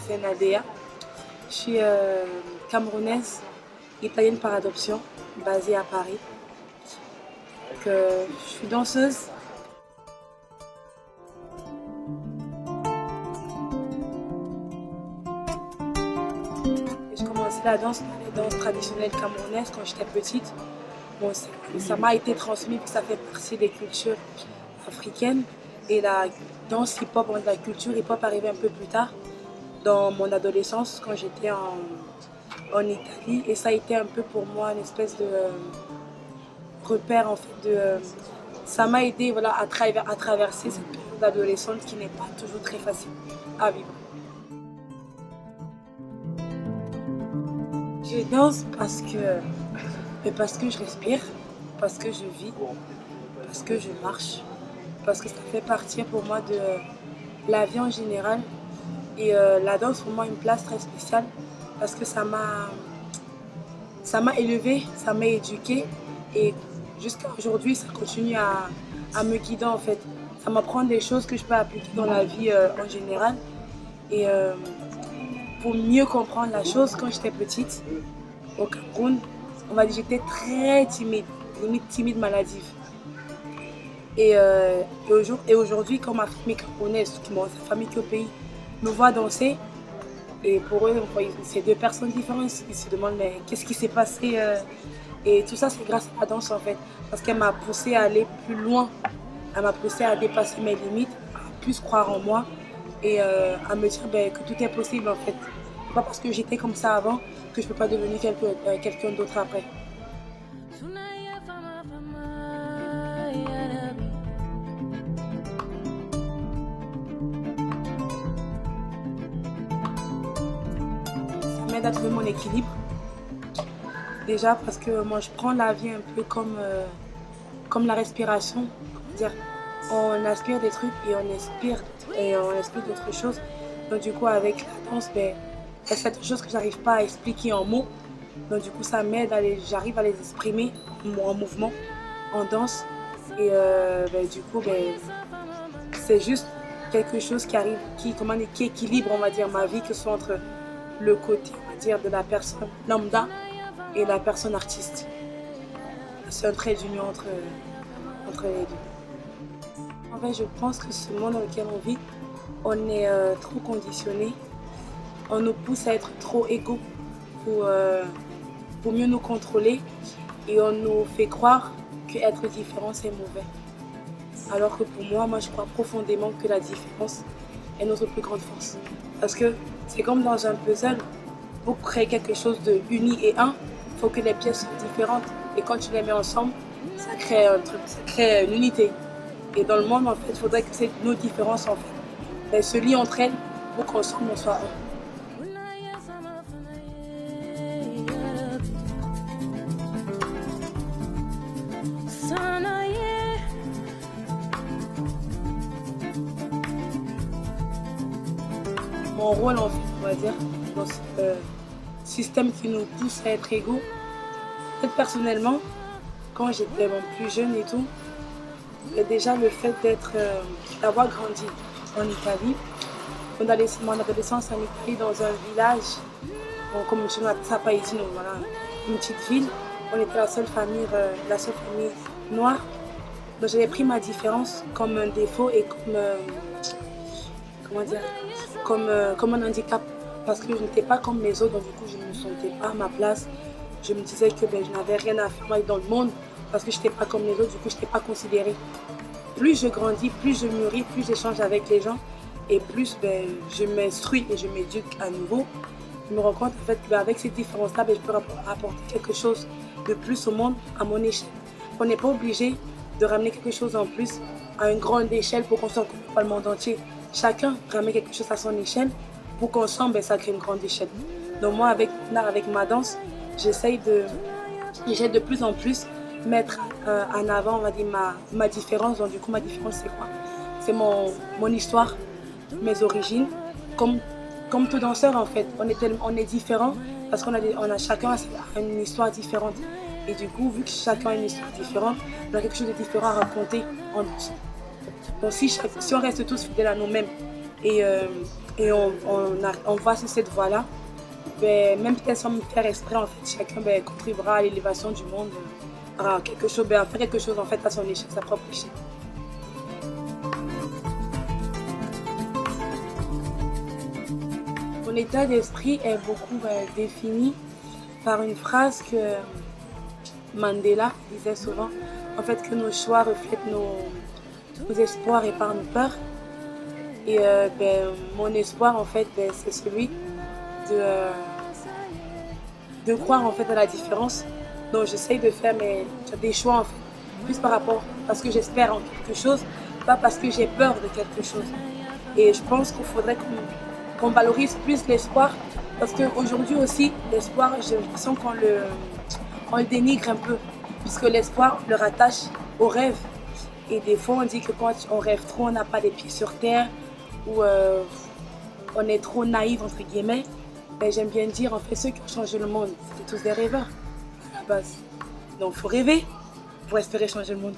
c'est Nadia. Je suis camerounaise, italienne par adoption, basée à Paris. Je suis danseuse. J'ai commencé la danse par les danses traditionnelles camerounaises quand j'étais petite. Bon, ça m'a été transmis, ça fait partie des cultures africaines. Et la danse hip-hop, la culture hip-hop arrivait un peu plus tard, dans mon adolescence, quand j'étais en Italie. Et ça a été un peu pour moi une espèce de repère, en fait. Ça m'a aidé voilà, à traverser cette période adolescente qui n'est pas toujours très facile à vivre. Je danse parce que je respire, parce que je vis, parce que je marche, parce que ça fait partie pour moi de la vie en général. Et la danse pour moi a une place très spéciale parce que ça m'a élevée, ça m'a éduquée et jusqu'à aujourd'hui ça continue à me guider en fait. Ça m'apprend des choses que je peux appliquer dans la vie en général. Et pour mieux comprendre la chose, quand j'étais petite, au Cameroun, on va dire j'étais très timide, limite timide maladive. Et aujourd'hui, quand ma famille camerounaise, sa famille qui est au pays, me voit danser, et pour eux, c'est deux personnes différentes, ils se demandent mais qu'est-ce qui s'est passé et tout ça, c'est grâce à la danse en fait, parce qu'elle m'a poussée à aller plus loin, elle m'a poussée à dépasser mes limites, à plus croire en moi et à me dire que tout est possible en fait. Pas parce que j'étais comme ça avant que je ne peux pas devenir quelqu'un d'autre après. Ça m'aide à trouver mon équilibre. Déjà parce que moi je prends la vie un peu comme la respiration. Dire, on aspire des trucs et on expire d'autres choses. Donc du coup avec la danse, il y a certaines choses que j'arrive pas à expliquer en mots. Donc du coup ça m'aide, j'arrive à les exprimer en mouvement, en danse. Et du coup c'est juste quelque chose qui arrive, qui équilibre on va dire ma vie, que ce soit entre le côté on va dire de la personne lambda et la personne artiste. C'est un trait d'union entre les deux. En fait, je pense que ce monde dans lequel on vit, on est trop conditionné. On nous pousse à être trop égaux pour mieux nous contrôler. Et on nous fait croire qu'être différent, c'est mauvais. Alors que pour moi, je crois profondément que la différence est notre plus grande force. Parce que c'est comme dans un puzzle, pour créer quelque chose de uni et un, il faut que les pièces soient différentes. Et quand tu les mets ensemble, ça crée un truc, ça crée une unité. Et dans le monde, en fait, il faudrait que nos différences, en fait, se lient entre elles pour qu'ensemble, on soit un. Mon rôle, en fait, on va dire, dans ce système qui nous pousse à être égaux, peut-être personnellement, quand j'étais plus jeune et tout, déjà le fait d'avoir grandi en Italie, mon adolescence en Italie dans un village, comme je l'appelle ça Paesino, voilà, une petite ville, on était la seule famille noire. Donc j'avais pris ma différence comme un défaut et comme un handicap, parce que je n'étais pas comme les autres, donc du coup je ne me sentais pas à ma place. Je me disais que je n'avais rien à faire dans le monde parce que je n'étais pas comme les autres, du coup je n'étais pas considérée. Plus je grandis, plus je mûris, plus j'échange avec les gens et plus je m'instruis et je m'éduque à nouveau. Je me rends compte en fait qu'avec ces différences-là, je peux apporter quelque chose de plus au monde à mon échelle. On n'est pas obligé de ramener quelque chose en plus à une grande échelle pour qu'on soit pas le monde entier. Chacun ramène quelque chose à son échelle pour qu'ensemble ça crée une grande échelle. Donc moi avec ma danse, j'essaie de plus en plus mettre en avant on va dire, ma différence. Donc du coup ma différence c'est quoi? C'est mon histoire, mes origines. Comme tout danseur en fait, on est différents parce qu'on a chacun une histoire différente. Et du coup, vu que chacun a une histoire différente, on a quelque chose de différent à raconter en dansant. Donc si on reste tous fidèles à nous-mêmes et et on va sur cette voie-là, ben, même peut-être sans me faire exprès, en fait, chacun ben, contribuera à l'élévation du monde, à quelque chose, ben, à faire quelque chose en fait à son échelle, sa propre échelle. Mon état d'esprit est beaucoup défini par une phrase que Mandela disait souvent, en fait que nos choix reflètent nos espoirs et par nos peurs. Et ben, mon espoir en fait ben, c'est celui de, euh, de croire en fait à la différence. Donc j'essaye de faire des choix en fait, plus par rapport, parce que j'espère en quelque chose, pas parce que j'ai peur de quelque chose. Et je pense qu'il faudrait qu'on valorise plus l'espoir, parce qu'aujourd'hui aussi, l'espoir, j'ai l'impression on le dénigre un peu, puisque l'espoir le rattache au rêve. Et des fois, on dit que quand on rêve trop, on n'a pas les pieds sur terre, ou on est trop naïf, entre guillemets. Ben, j'aime bien dire, en fait, ceux qui ont changé le monde, c'était tous des rêveurs, à la base. Donc, il faut rêver pour espérer changer le monde.